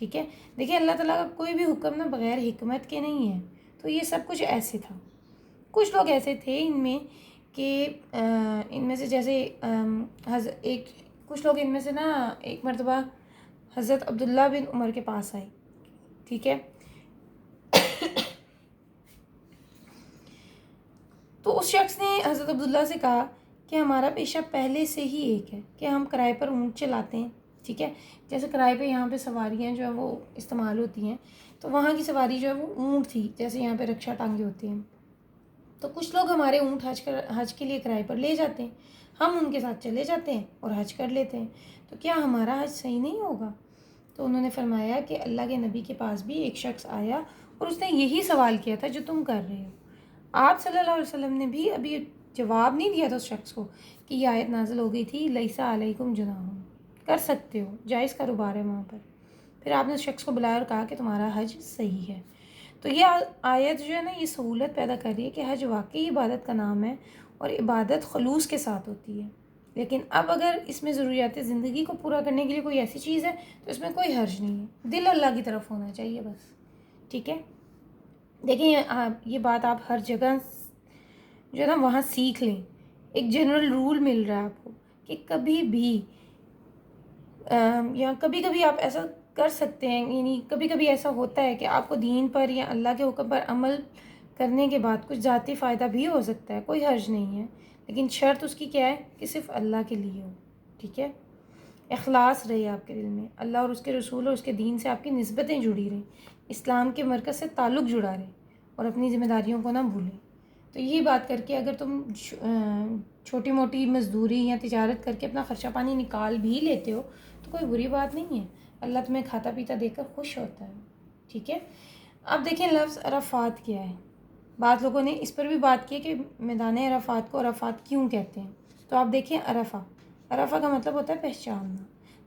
ٹھیک ہے. دیکھیں اللہ تعالیٰ کا کوئی بھی حکم نا بغیر حکمت کے نہیں ہے. تو یہ سب کچھ ایسے تھا. کچھ لوگ ایسے تھے ان میں کہ ان میں سے جیسے کچھ لوگ ان میں سے نا ایک مرتبہ حضرت عبداللہ بن عمر کے پاس آئے. ٹھیک ہے. تو اس شخص نے حضرت عبداللہ سے کہا کہ ہمارا پیشہ پہلے سے ہی ایک ہے کہ ہم کرائے پر اونٹ چلاتے ہیں. ٹھیک ہے. جیسے کرائے پہ یہاں پہ سواریاں جو ہیں وہ استعمال ہوتی ہیں، تو وہاں کی سواری جو ہے وہ اونٹ تھی، جیسے یہاں پہ رکشا ٹانگے ہوتے ہیں. تو کچھ لوگ ہمارے اونٹ حج کے لیے کرائے پر لے جاتے ہیں، ہم ان کے ساتھ چلے جاتے ہیں اور حج کر لیتے ہیں. تو کیا ہمارا حج صحیح نہیں ہوگا؟ تو انہوں نے فرمایا کہ اللہ کے نبی کے پاس بھی ایک شخص آیا اور اس نے یہی سوال کیا تھا جو تم کر رہے ہو. آپ صلی اللہ علیہ وسلم نے بھی ابھی جواب نہیں دیا تھا اس شخص کو کہ یہ آیت نازل ہو گئی تھی لیسا علیکم جناح، کر سکتے ہو، جائز کاروبار ہے وہاں پر. پھر آپ نے اس شخص کو بلایا اور کہا کہ تمہارا حج صحیح ہے. تو یہ آیت جو ہے نا، یہ سہولت پیدا کر رہی ہے کہ حج واقعی عبادت کا نام ہے اور عبادت خلوص کے ساتھ ہوتی ہے. لیکن اب اگر اس میں ضروریات زندگی کو پورا کرنے کے لیے کوئی ایسی چیز ہے تو اس میں کوئی حرج نہیں ہے. دل اللہ کی طرف ہونا چاہیے بس. ٹھیک ہے. دیکھیں یہ بات آپ ہر جگہ جو ہے نا وہاں سیکھ لیں. ایک جنرل رول مل رہا ہے آپ کو کہ کبھی بھی یا کبھی کبھی آپ ایسا کر سکتے ہیں، یعنی کبھی کبھی ایسا ہوتا ہے کہ آپ کو دین پر یا اللہ کے حکم پر عمل کرنے کے بعد کچھ ذاتی فائدہ بھی ہو سکتا ہے، کوئی حرج نہیں ہے. لیکن شرط اس کی کیا ہے کہ صرف اللہ کے لیے ہو. ٹھیک ہے. اخلاص رہے آپ کے دل میں، اللہ اور اس کے رسول اور اس کے دین سے آپ کی نسبتیں جڑی رہیں، اسلام کے مرکز سے تعلق جڑا رہے اور اپنی ذمہ داریوں کو نہ بھولیں. تو یہی بات کر کے اگر تم چھوٹی موٹی مزدوری یا تجارت کر کے اپنا خرچہ پانی نکال بھی لیتے ہو تو کوئی بری بات نہیں ہے. اللہ تمہیں کھاتا پیتا دیکھ کر خوش ہوتا ہے. ٹھیک ہے. اب دیکھیں لفظ عرفات کیا ہے. بعض لوگوں نے اس پر بھی بات کی کہ میدان عرفات کو عرفات کیوں کہتے ہیں. تو آپ دیکھیں عرفہ کا مطلب ہوتا ہے پہچاننا.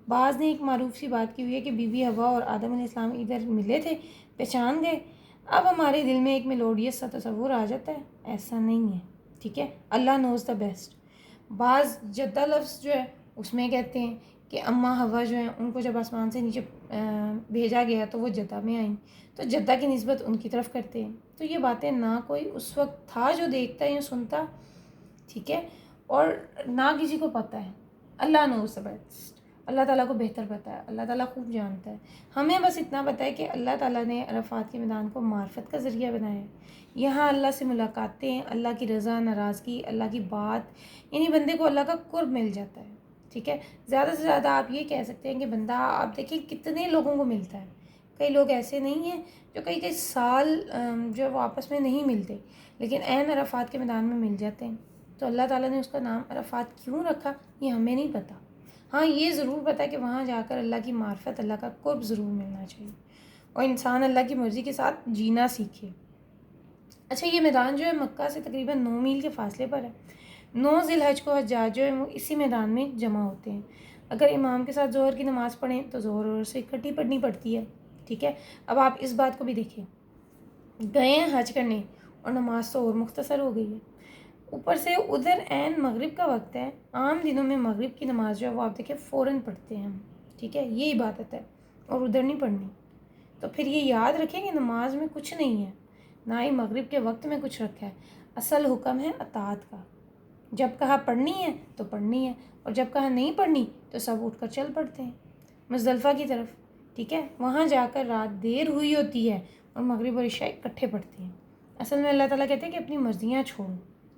بعض نے ایک معروف سی بات کی ہوئی ہے کہ بی بی حوا اور آدم علیہ السلام ادھر ملے تھے، پہچان گئے. اب ہمارے دل میں ایک میلوڈیس سا تصور آ جاتا ہے. ایسا نہیں ہے. ٹھیک ہے. اللہ نوز دا بیسٹ. بعض جدہ لفظ جو ہے اس میں کہتے ہیں کہ اماں حوا جو ہیں ان کو جب آسمان سے نیچے بھیجا گیا تو وہ جدہ میں آئیں، تو جدہ کی نسبت ان کی طرف کرتے ہیں. تو یہ باتیں نہ کوئی اس وقت تھا جو دیکھتا یا سنتا. ٹھیک ہے. اور نہ کسی کو پتہ ہے. اللہ نوز دا بیسٹ. اللہ تعالیٰ کو بہتر پتہ ہے، اللہ تعالیٰ خوب جانتا ہے. ہمیں بس اتنا پتہ ہے کہ اللہ تعالیٰ نے عرفات کے میدان کو معرفت کا ذریعہ بنایا ہے. یہاں اللہ سے ملاقاتیں، اللہ کی رضا ناراضگی، اللہ کی بات، یعنی بندے کو اللہ کا قرب مل جاتا ہے. ٹھیک ہے. زیادہ سے زیادہ آپ یہ کہہ سکتے ہیں کہ بندہ، آپ دیکھیں کتنے لوگوں کو ملتا ہے. کئی لوگ ایسے نہیں ہیں جو کئی سال جو وہ آپس میں نہیں ملتے، لیکن عین عرفات کے میدان میں مل جاتے ہیں. تو اللہ تعالیٰ نے اس کا نام عرفات کیوں رکھا یہ ہمیں نہیں پتہ. ہاں یہ ضرور پتہ ہے کہ وہاں جا کر اللہ کی معرفت، اللہ کا قرب ضرور ملنا چاہیے اور انسان اللہ کی مرضی کے ساتھ جینا سیکھے. اچھا، یہ میدان جو ہے مکہ سے تقریباً 9 میل کے فاصلے پر ہے. 9 ذی الحج کو حجاج جو ہے وہ اسی میدان میں جمع ہوتے ہیں. اگر امام کے ساتھ ظہر کی نماز پڑھیں تو ظہر اور سے اکٹھی پڑھنی پڑتی ہے. ٹھیک ہے. اب آپ اس بات کو بھی دیکھیں، گئے ہیں حج کرنے اور نماز تو اور مختصر ہو گئی ہے، اوپر سے ادھر عین مغرب کا وقت ہے. عام دنوں میں مغرب کی نماز جو ہے وہ آپ دیکھیں فوراً پڑھتے ہیں ہم. ٹھیک ہے. یہ عبادت ہے اور ادھر نہیں پڑھنی. تو پھر یہ یاد رکھیں کہ نماز میں کچھ نہیں ہے، نہ ہی مغرب کے وقت میں کچھ رکھا ہے. اصل حکم ہے اطاعت کا. جب کہا پڑھنی ہے تو پڑھنی ہے، اور جب کہا نہیں پڑھنی تو سب اٹھ کر چل پڑتے ہیں مزدلفہ کی طرف. ٹھیک ہے. وہاں جا کر رات دیر ہوئی ہوتی ہے اور مغرب اور عشاء اکٹھے پڑھتے ہیں. اصل میں اللہ تعالیٰ کہتے ہیں کہ اپنی مرضیاں چھوڑو.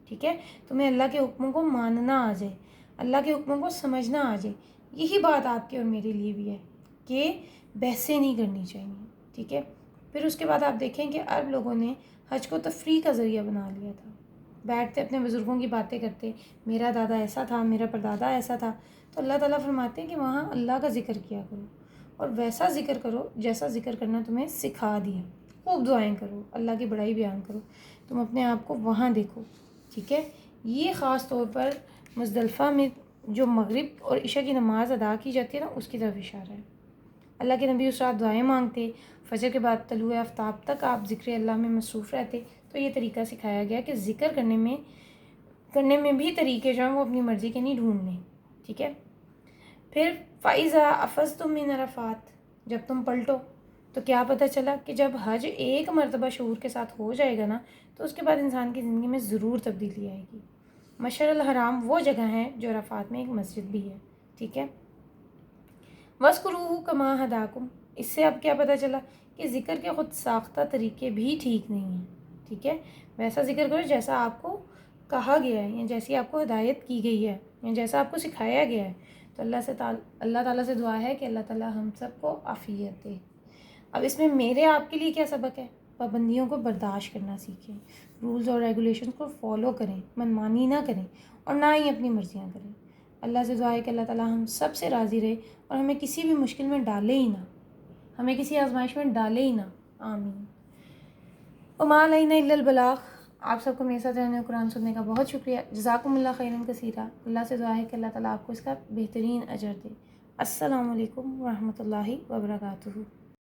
ٹھیک ہے. تمہیں اللہ کے حکموں کو ماننا آ جائے، اللہ کے حکموں کو سمجھنا آ جائے. یہی بات آپ کے اور میرے لیے بھی ہے کہ بحثیں نہیں کرنی چاہیے. ٹھیک ہے. پھر اس کے بعد آپ دیکھیں کہ عرب لوگوں نے حج کو تفریح کا ذریعہ بنا لیا تھا. بیٹھتے اپنے بزرگوں کی باتیں کرتے، میرا دادا ایسا تھا، میرا پردادا ایسا تھا. تو اللہ تعالیٰ فرماتے ہیں کہ وہاں اللہ کا ذکر کیا کرو اور ویسا ذکر کرو جیسا ذکر کرنا تمہیں سکھا دیا. خوب دعائیں کرو، اللہ کی بڑائی بیان کرو. تم اپنے آپ کو وہاں دیکھو. ٹھیک ہے. یہ خاص طور پر مزدلفہ میں جو مغرب اور عشاء کی نماز ادا کی جاتی ہے نا، اس کی طرف اشارہ ہے. اللہ کے نبی اس رات دعائیں مانگتے، فجر کے بعد طلوع آفتاب تک آپ ذکر اللہ میں مصروف رہتے. تو یہ طریقہ سکھایا گیا کہ ذکر کرنے میں بھی طریقے جو ہیں وہ اپنی مرضی کے نہیں ڈھونڈنے. ٹھیک ہے. پھر فَإِذَا أَفَضْتُم مِّنْ عَرَفَاتٍ، جب تم پلٹو تو کیا پتہ چلا کہ جب حج ایک مرتبہ شعور کے ساتھ ہو جائے گا نا تو اس کے بعد انسان کی زندگی میں ضرور تبدیلی آئے گی۔ مشعر الحرام وہ جگہ ہے جو عرفات میں ایک مسجد بھی ہے، ٹھیک ہے۔ وَاذْكُرُوهُ كَمَا هَدَاكُمْ، اس سے اب کیا پتہ چلا کہ ذکر کے خود ساختہ طریقے بھی ٹھیک نہیں ہیں، ٹھیک ہے۔ ویسا ذکر کرو جیسا آپ کو کہا گیا ہے یا جیسی آپ کو ہدایت کی گئی ہے یا جیسا آپ کو سکھایا گیا ہے۔ تو اللہ تعالیٰ سے دعا ہے کہ اللہ تعالیٰ ہم سب کو عافیت دے۔ اب اس میں میرے آپ کے لیے کیا سبق ہے؟ پابندیوں کو برداشت کرنا سیکھیں، رولز اور ریگولیشنز کو فالو کریں، منمانی نہ کریں اور نہ ہی اپنی مرضیاں کریں۔ اللہ سے دعا ہے کہ اللہ تعالیٰ ہم سب سے راضی رہے اور ہمیں کسی بھی مشکل میں ڈالے ہی نہ، ہمیں کسی آزمائش میں ڈالے ہی نہ، آمین۔ وما علینا الا البلاغ۔ آپ سب کو میرے ساتھ رہنے اور قرآن سننے کا بہت شکریہ، جزاکم اللہ خیرا کثیرا۔ اللہ سے دعا ہے کہ اللہ تعالیٰ آپ کو اس کا بہترین اجر دے۔ السلام علیکم ورحمۃ اللہ وبرکاتہ۔